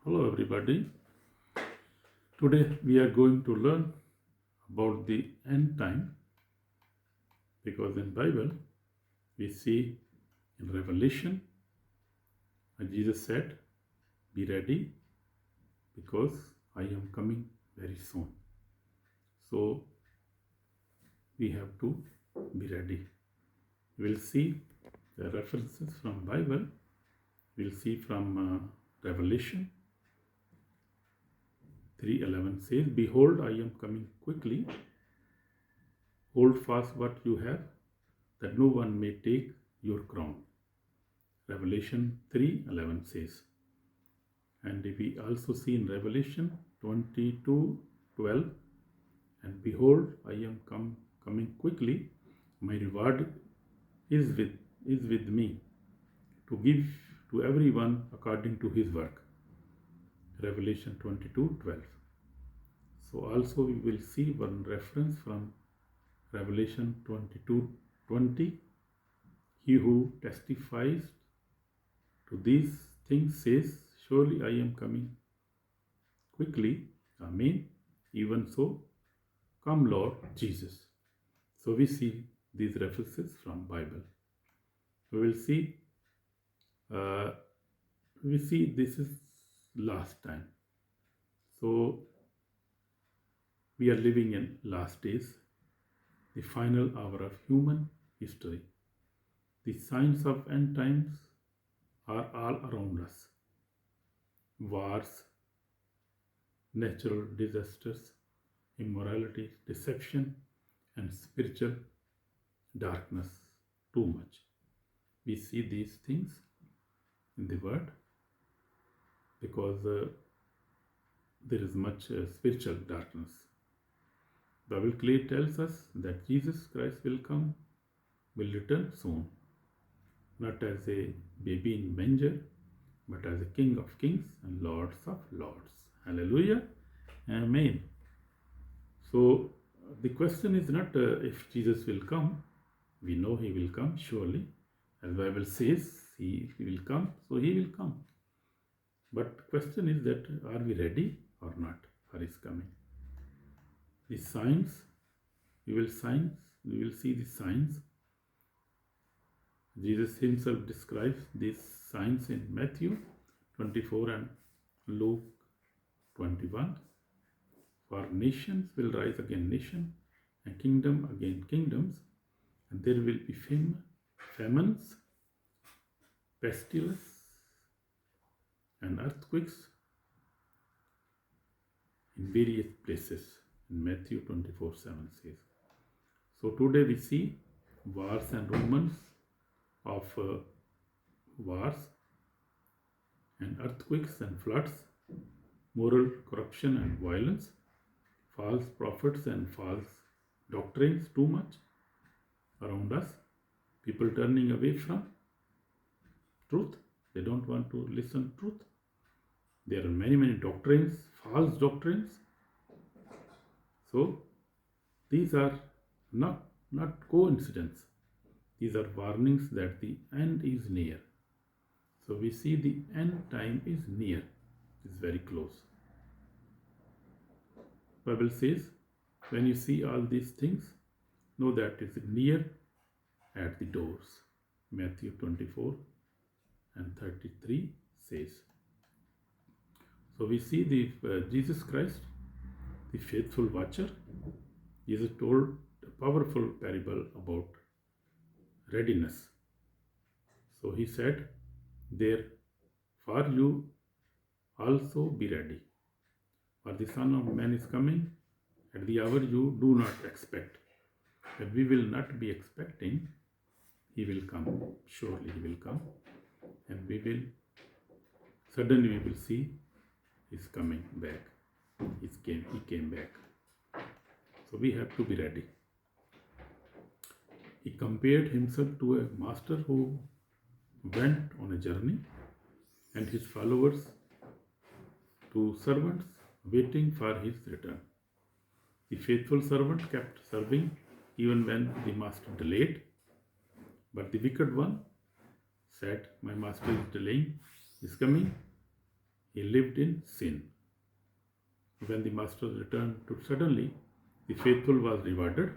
Hello everybody. Today we are going to learn about the end time because in Bible we see in Revelation Jesus said, "Be ready because I am coming very soon." So we have to be ready. We'll see the references from Bible. We'll see from Revelation 3:11 says, "Behold, I am coming quickly. Hold fast what you have, that no one may take your crown." Revelation 3:11 says. And we also see in Revelation 22:12, "And behold, I am coming quickly. My reward is with me to give to everyone according to his work." Revelation 22:12. So also we will see one reference from Revelation 22:20. "He who testifies to these things says, Surely I am coming quickly. Amen. Even so, come Lord Jesus." So we see these references from Bible. We will see. We see this is last time. So we are living in last days, the final hour of human history. The signs of end times are all around us. Wars, natural disasters, immorality, deception, and spiritual darkness. Too much. We see these things in the Word because there is much spiritual darkness. The Bible clearly tells us that Jesus Christ will return soon, not as a baby in manger, but as a King of kings and Lords of lords. Hallelujah. Amen. So the question is not if Jesus will come. We know he will come surely. As the Bible says, he will come, so he will come. But the question is that are we ready or not for his coming? The signs, we will see the signs. Jesus himself describes these signs in Matthew 24 and Luke 21. "For nations will rise against nation, and kingdom against kingdoms, and there will be famines, pestilence, and earthquakes in various places." In Matthew 24:7 says. So today we see wars and rumors of wars and earthquakes and floods, moral corruption and violence, false prophets and false doctrines, too much around us. People turning away from truth. They don't want to listen to truth. There are many doctrines, false doctrines. So these are not coincidence. These are warnings that the end is near. So we see the end time is near, is very close. Bible says, when you see all these things, know that it's near at the doors. Matthew 24 and 33 says. So we see the Jesus Christ, the faithful watcher. Jesus told a powerful parable about readiness. So he said, "Therefore you also be ready, for the Son of Man is coming at the hour you do not expect." But we will not be expecting. He will come. Surely he will come. And suddenly we will see he's coming back. He came back. So we have to be ready. He compared himself to a master who went on a journey, and his followers to servants waiting for his return. The faithful servant kept serving even when the master delayed, but the wicked one said, "My master is delaying, is coming, he lived in sin. When the master returned to suddenly, the faithful was rewarded,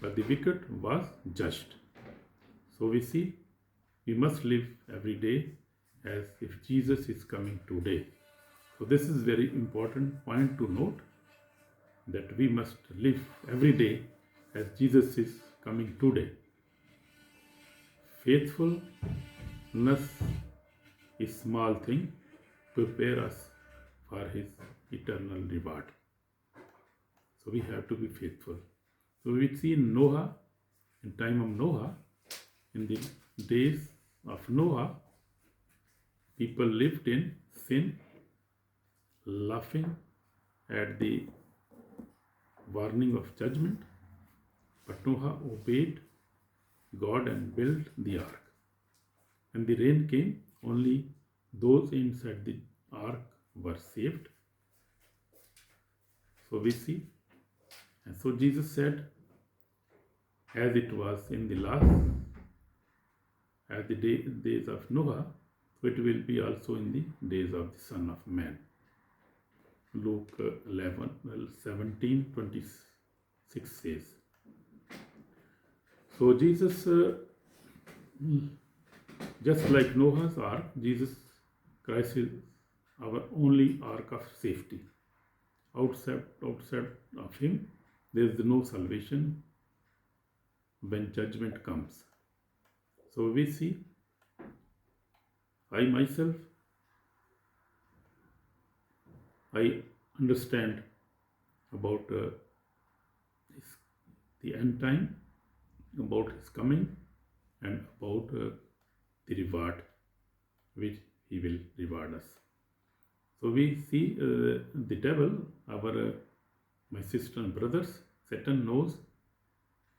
but the wicked was judged. So we see we must live every day as if Jesus is coming today. So this is very important point to note, that we must live every day as Jesus is coming today. Faithfulness is small thing to prepare us for his eternal reward. So we have to be faithful. So we see in Noah, in time of Noah, in the days of Noah, people lived in sin, laughing at the warning of judgment. But Noah obeyed God and built the ark. When the rain came, only those inside the ark were saved. So we see, and so Jesus said, as it was in the days of Noah, so it will be also in the days of the Son of Man. Luke 17:26 says. So Jesus, just like Noah's ark, Jesus Christ is our only ark of safety. Outside of him, there is no salvation when judgment comes. So we see, I myself, I understand about the end time, about his coming, and about the reward which he will reward us. So we see the devil, my sister and brothers, Satan knows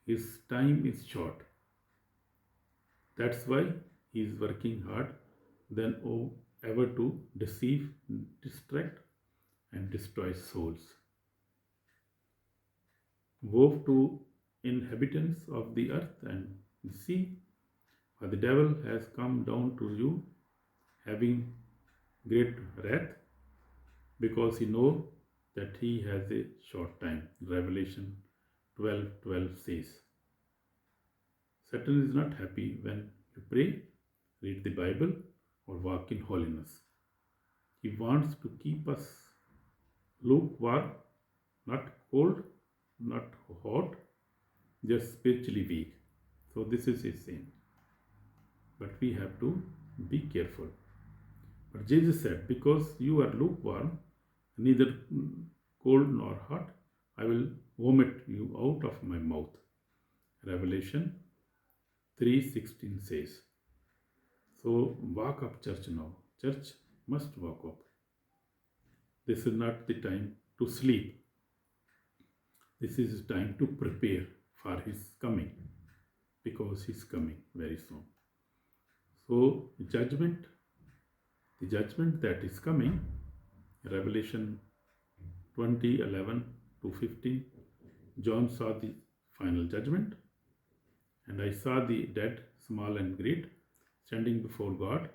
his time is short. That's why he is working hard than ever to deceive, distract, and destroy souls. Woe to inhabitants of the earth and the sea, for the devil has come down to you having great wrath, because he knows that he has a short time. Revelation 12:12 says. Satan is not happy when you pray, read the Bible, or walk in holiness. He wants to keep us lukewarm, not cold, not hot, just spiritually weak. So this is his sin. But we have to be careful. But Jesus said, because you are lukewarm, neither cold nor hot, I will vomit you out of my mouth. Revelation 3:16 says. So walk up, church, now. Church must walk up. This is not the time to sleep. This is time to prepare for his coming, because he's coming very soon. So the judgment that is coming, Revelation 20:11-15, John saw the final judgment, and I saw the dead, small and great, standing before God,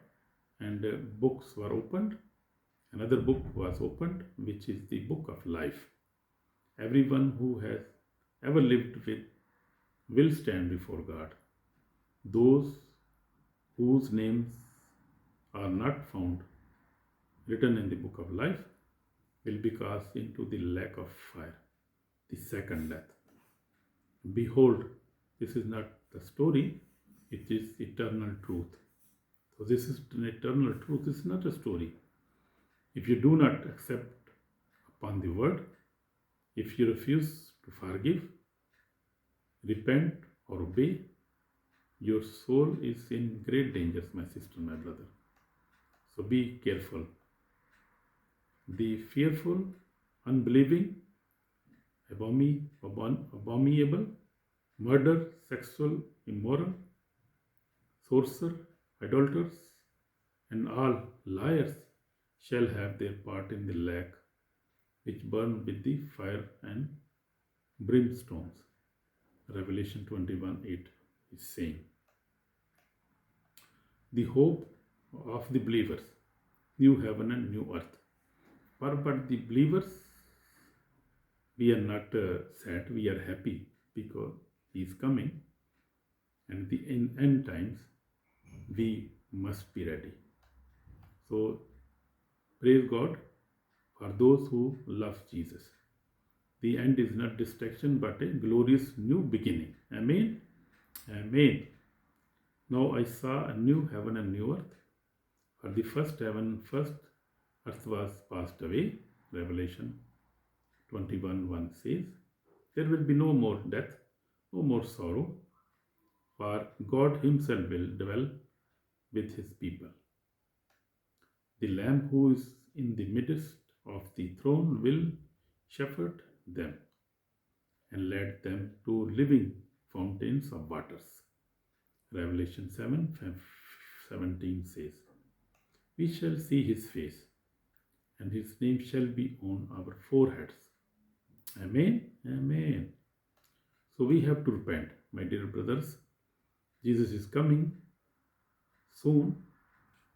and books were opened. Another book was opened, which is the book of life. Everyone who has ever lived will stand before God. Those whose names are not found written in the book of life will be cast into the lake of fire, the second death. Behold, this is not the story, it is eternal truth. So this is an eternal truth, this is not a story. If you do not accept upon the word, if you refuse to forgive, repent, or obey, your soul is in great danger, my sister, my brother. So be careful. The fearful, unbelieving, abominable, murder, sexual, immoral, sorcerer, idolaters, and all liars shall have their part in the lake which burn with the fire and brimstones. Revelation 21:8 is saying. The hope of the believers. new heaven and new earth. But the believers, we are not sad, we are happy because He is coming, and the end times we must be ready. So praise God for those who love Jesus. The end is not destruction but a glorious new beginning. Amen. Amen. Now I saw a new heaven and new earth. For the first heaven, first earth was passed away. Revelation 21:1 says, there will be no more death, no more sorrow, for God Himself will dwell with His people. The Lamb who is in the midst of the throne will shepherd them and lead them to living fountains of waters. Revelation 7:17 says, we shall see His face, and His name shall be on our foreheads. Amen. Amen. So we have to repent, my dear brothers. Jesus is coming soon,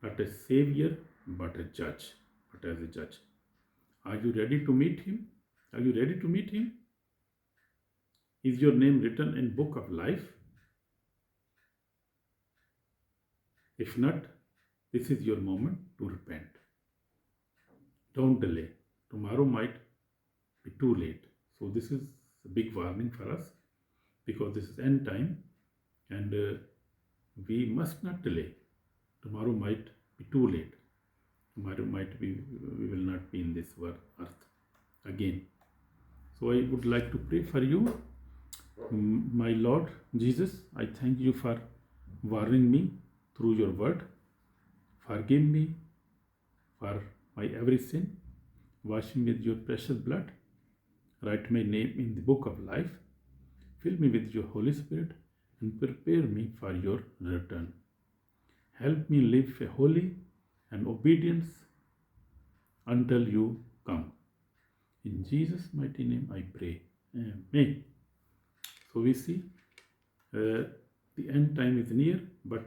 not as Savior, but a judge. But as a judge. Are you ready to meet Him? Are you ready to meet Him? Is your name written in book of life? If not, this is your moment to repent. Don't delay. Tomorrow might be too late. So this is a big warning for us, because this is end time, and we must not delay. Tomorrow might be too late. Tomorrow might be, we will not be in this earth again. So I would like to pray for you. My Lord Jesus, I thank you for warning me through your word. Forgive me for my every sin. Wash me with your precious blood. Write my name in the book of life. Fill me with your Holy Spirit and prepare me for your return. Help me live a holy and obedience until you come. In Jesus' mighty name I pray. Amen. So we see the end time is near, but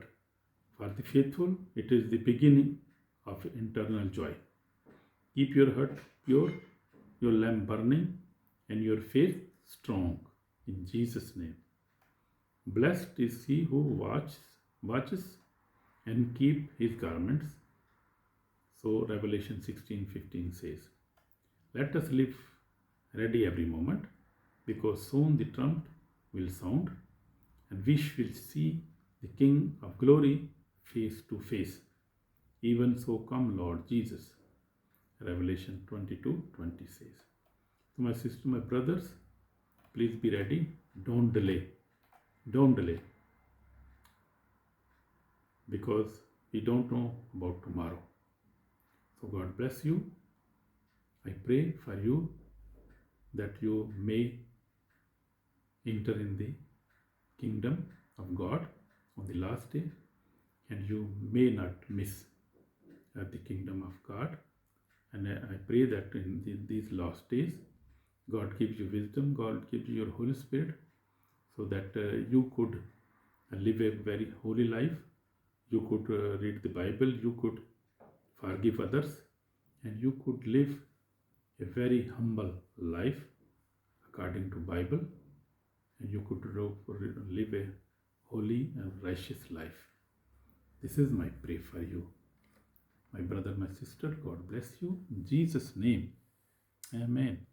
for the faithful, it is the beginning of eternal joy. Keep your heart pure, your lamp burning, and your faith strong. In Jesus' name. Blessed is he who watches and keep his garments. So Revelation 16:15 says, let us live ready every moment, because soon the trumpet will sound, and we will see the King of glory face to face. Even so come, Lord Jesus. Revelation 22:20 says. So my sister, my brothers, please be ready. Don't delay. Don't delay. Because we don't know about tomorrow. So God bless you. I pray for you that you may enter in the kingdom of God on the last day, and you may not miss the kingdom of God. And I pray that in these last days, God gives you wisdom, God gives you your Holy Spirit, so that you could live a very holy life. You could read the Bible, you could forgive others, and you could live a very humble life according to Bible, and you could live a holy and righteous life. This is my prayer for you. My brother, my sister, God bless you. In Jesus' name, amen.